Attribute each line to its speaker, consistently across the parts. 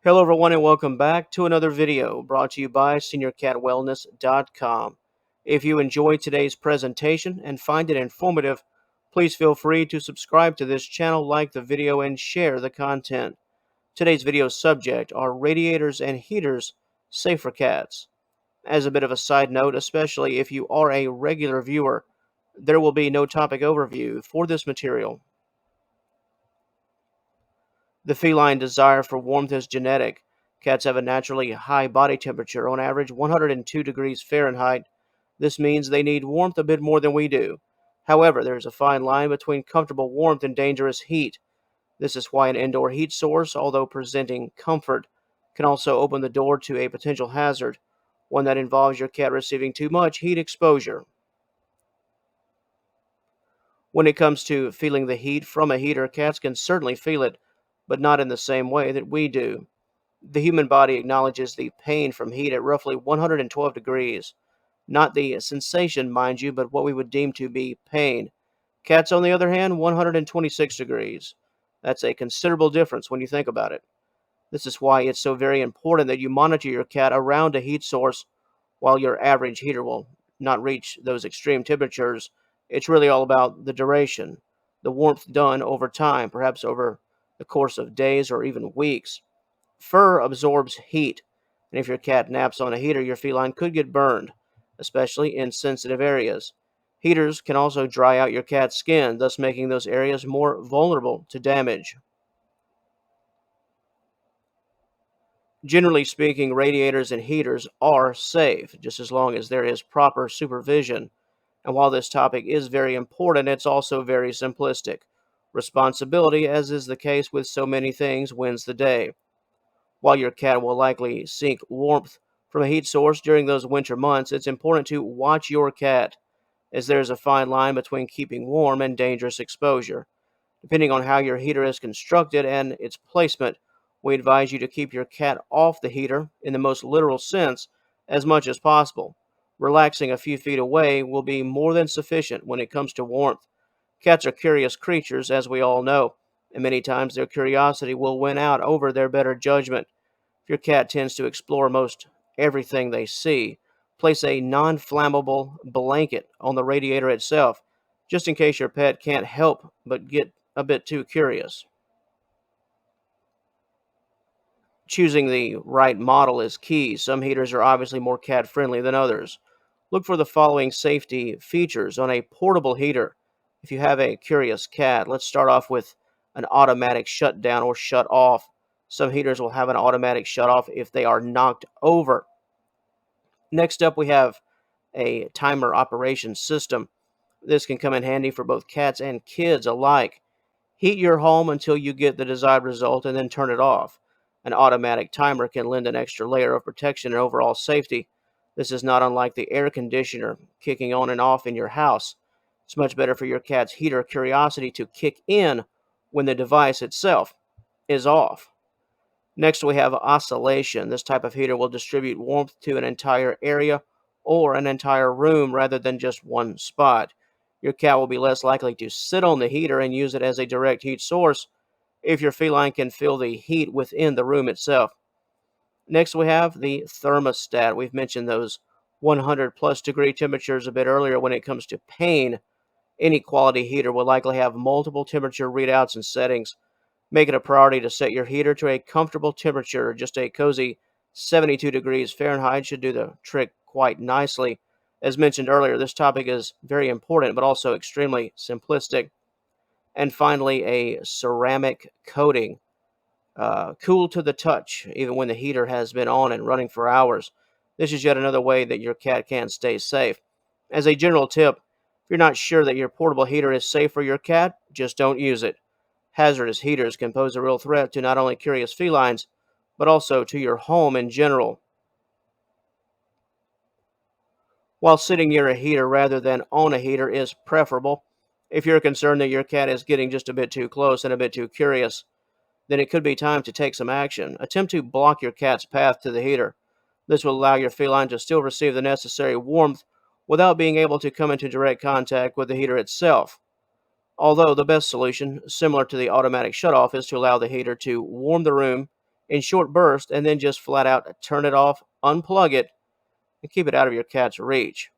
Speaker 1: Hello everyone and welcome back to another video brought to you by SeniorCatWellness.com. If you enjoyed today's presentation and find it informative, please feel free to subscribe to this channel, like the video, and share the content. Today's video subject are radiators and heaters safe for cats. As a bit of a side note, especially if you are a regular viewer, there will be no topic overview for this material. The feline desire for warmth is genetic. Cats have a naturally high body temperature, on average 102 degrees Fahrenheit. This means they need warmth a bit more than we do. However, there is a fine line between comfortable warmth and dangerous heat. This is why an indoor heat source, although presenting comfort, can also open the door to a potential hazard, one that involves your cat receiving too much heat exposure. When it comes to feeling the heat from a heater, cats can certainly feel it, but not in the same way that we do. The human body acknowledges the pain from heat at roughly 112 degrees. Not the sensation, mind you, but what we would deem to be pain. Cats, on the other hand, 126 degrees. That's a considerable difference when you think about it. This is why it's so very important that you monitor your cat around a heat source. While your average heater will not reach those extreme temperatures, it's really all about the duration, the warmth done over time, perhaps over the course of days or even weeks. Fur absorbs heat, and if your cat naps on a heater, your feline could get burned, especially in sensitive areas. Heaters can also dry out your cat's skin, thus making those areas more vulnerable to damage. Generally speaking, radiators and heaters are safe, just as long as there is proper supervision. And while this topic is very important, it's also very simplistic. Responsibility, as is the case with so many things, wins the day. While your cat will likely seek warmth from a heat source during those winter months, it's important to watch your cat, as there is a fine line between keeping warm and dangerous exposure. Depending on how your heater is constructed and its placement, we advise you to keep your cat off the heater in the most literal sense as much as possible. Relaxing a few feet away will be more than sufficient when it comes to warmth. Cats are curious creatures, as we all know, and many times their curiosity will win out over their better judgment. If your cat tends to explore most everything they see, place a non flammable blanket on the radiator itself, just in case your pet can't help but get a bit too curious. Choosing the right model is key. Some heaters are obviously more cat friendly than others. Look for the following safety features on a portable heater. If you have a curious cat, let's start off with an automatic shutdown or shut off. Some heaters will have an automatic shut off if they are knocked over. Next up, we have a timer operation system. This can come in handy for both cats and kids alike. Heat your home until you get the desired result and then turn it off. An automatic timer can lend an extra layer of protection and overall safety. This is not unlike the air conditioner kicking on and off in your house. It's much better for your cat's heater curiosity to kick in when the device itself is off. Next, we have oscillation. This type of heater will distribute warmth to an entire area or an entire room rather than just one spot. Your cat will be less likely to sit on the heater and use it as a direct heat source if your feline can feel the heat within the room itself. Next, we have the thermostat. We've mentioned those 100 plus degree temperatures a bit earlier. When it comes to pain, any quality heater will likely have multiple temperature readouts and settings. Make it a priority to set your heater to a comfortable temperature. Just a cozy 72 degrees Fahrenheit should do the trick quite nicely. As mentioned earlier, this topic is very important but also extremely simplistic. And finally, a ceramic coating. Cool to the touch, even when the heater has been on and running for hours. This is yet another way that your cat can stay safe. As a general tip, if you're not sure that your portable heater is safe for your cat, just don't use it. Hazardous heaters can pose a real threat to not only curious felines, but also to your home in general. While sitting near a heater rather than on a heater is preferable, if you're concerned that your cat is getting just a bit too close and a bit too curious, then it could be time to take some action. Attempt to block your cat's path to the heater. This will allow your feline to still receive the necessary warmth without being able to come into direct contact with the heater itself. Although the best solution, similar to the automatic shutoff, is to allow the heater to warm the room in short bursts and then just flat out turn it off, unplug it, and keep it out of your cat's reach.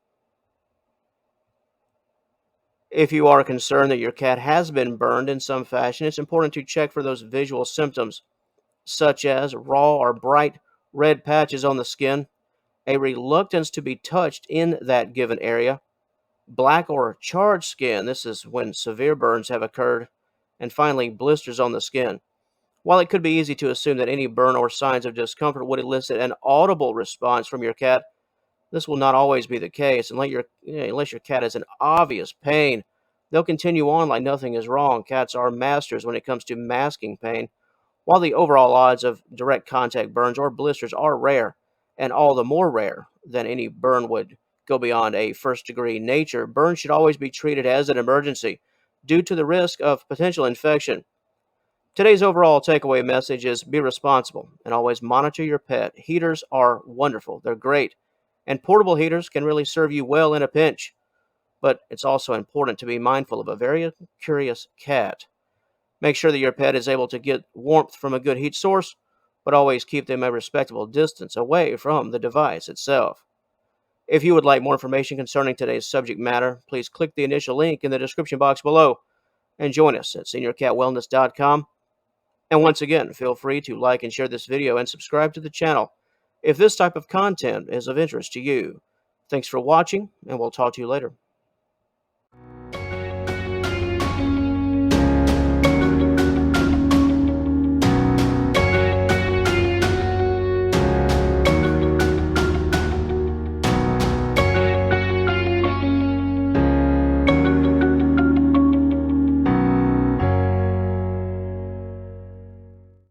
Speaker 1: If you are concerned that your cat has been burned in some fashion, it's important to check for those visual symptoms, such as raw or bright red patches on the skin, a reluctance to be touched in that given area, black or charred skin. This is when severe burns have occurred. And finally, blisters on the skin. While it could be easy to assume that any burn or signs of discomfort would elicit an audible response from your cat, this will not always be the case. Unless your cat is in obvious pain, they'll continue on like nothing is wrong. Cats are masters when it comes to masking pain. While the overall odds of direct contact burns or blisters are rare, and all the more rare than any burn would go beyond a first degree nature, burns should always be treated as an emergency due to the risk of potential infection. Today's overall takeaway message is be responsible and always monitor your pet. Heaters are wonderful, they're great, and portable heaters can really serve you well in a pinch. But it's also important to be mindful of a very curious cat. Make sure that your pet is able to get warmth from a good heat source, but always keep them a respectable distance away from the device itself. If you would like more information concerning today's subject matter, please click the initial link in the description box below and join us at seniorcatwellness.com. And once again, feel free to like and share this video and subscribe to the channel if this type of content is of interest to you. Thanks for watching, and we'll talk to you later.